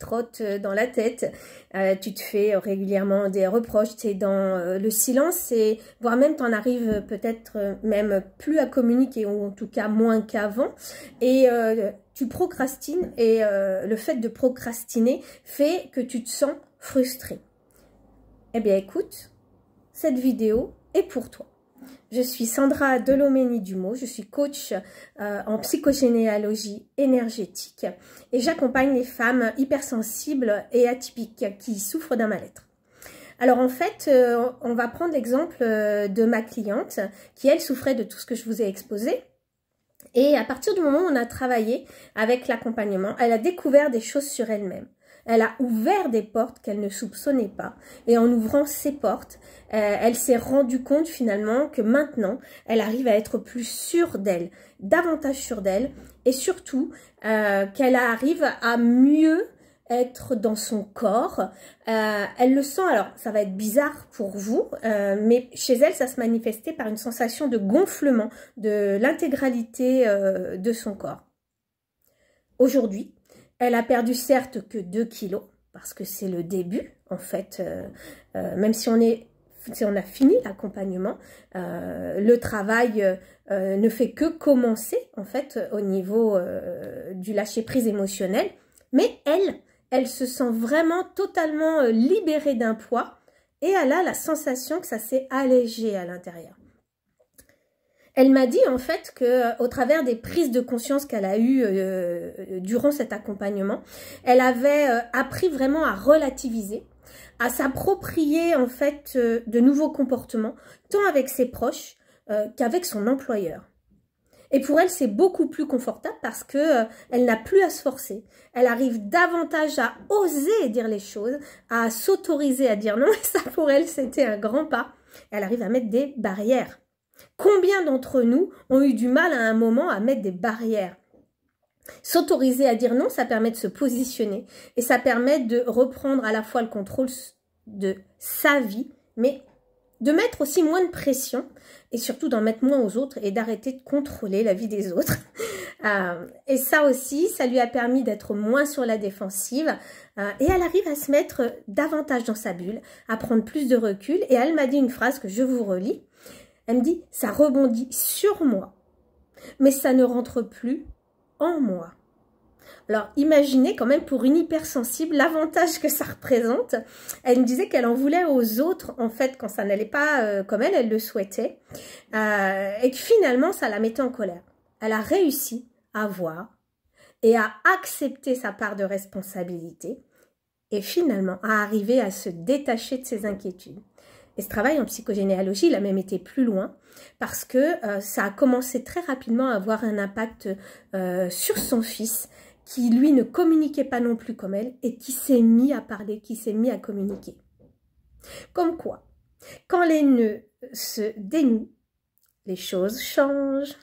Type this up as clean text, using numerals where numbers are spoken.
trotte dans la tête, tu te fais régulièrement des reproches, tu es dans le silence et voire même tu en arrives peut-être même plus à communiquer ou en tout cas moins qu'avant et tu procrastines et le fait de procrastiner fait que tu te sens frustré. Eh bien écoute, cette vidéo est pour toi. Je suis Sandra Delomeni-Dumeau, je suis coach en psychogénéalogie énergétique et j'accompagne les femmes hypersensibles et atypiques qui souffrent d'un mal-être. Alors en fait, on va prendre l'exemple de ma cliente qui elle souffrait de tout ce que je vous ai exposé. Et à partir du moment où on a travaillé avec l'accompagnement, elle a découvert des choses sur elle-même. Elle a ouvert des portes qu'elle ne soupçonnait pas. Et en ouvrant ces portes, elle s'est rendue compte finalement que maintenant, elle arrive à être plus sûre d'elle, davantage sûre d'elle. Et surtout, qu'elle arrive à mieux être dans son corps. Elle le sent, alors ça va être bizarre pour vous, mais chez elle, ça se manifestait par une sensation de gonflement de l'intégralité de son corps. Aujourd'hui, elle a perdu certes que 2 kilos, parce que c'est le début, en fait, même si on a fini l'accompagnement, le travail ne fait que commencer, en fait, au niveau du lâcher-prise émotionnel, mais elle se sent vraiment totalement libérée d'un poids et elle a la sensation que ça s'est allégé à l'intérieur. Elle m'a dit en fait que au travers des prises de conscience qu'elle a eues durant cet accompagnement, elle avait appris vraiment à relativiser, à s'approprier en fait de nouveaux comportements, tant avec ses proches qu'avec son employeur. Et pour elle, c'est beaucoup plus confortable parce que elle n'a plus à se forcer. Elle arrive davantage à oser dire les choses, à s'autoriser à dire non. Et ça, pour elle, c'était un grand pas. Elle arrive à mettre des barrières. Combien d'entre nous ont eu du mal à un moment à mettre des barrières? S'autoriser à dire non, ça permet de se positionner et ça permet de reprendre à la fois le contrôle de sa vie, mais de mettre aussi moins de pression et surtout d'en mettre moins aux autres et d'arrêter de contrôler la vie des autres. Et ça aussi, ça lui a permis d'être moins sur la défensive et elle arrive à se mettre davantage dans sa bulle, à prendre plus de recul et elle m'a dit une phrase que je vous relis. Elle me dit, ça rebondit sur moi, mais ça ne rentre plus en moi. Alors, imaginez quand même pour une hypersensible l'avantage que ça représente. Elle me disait qu'elle en voulait aux autres, en fait, quand ça n'allait pas comme elle le souhaitait. Et que finalement, ça la mettait en colère. Elle a réussi à voir et à accepter sa part de responsabilité. Et finalement, à arriver à se détacher de ses inquiétudes. Et ce travail en psychogénéalogie, il a même été plus loin parce que ça a commencé très rapidement à avoir un impact sur son fils qui, lui, ne communiquait pas non plus comme elle et qui s'est mis à parler, qui s'est mis à communiquer. Comme quoi, quand les nœuds se dénouent, les choses changent.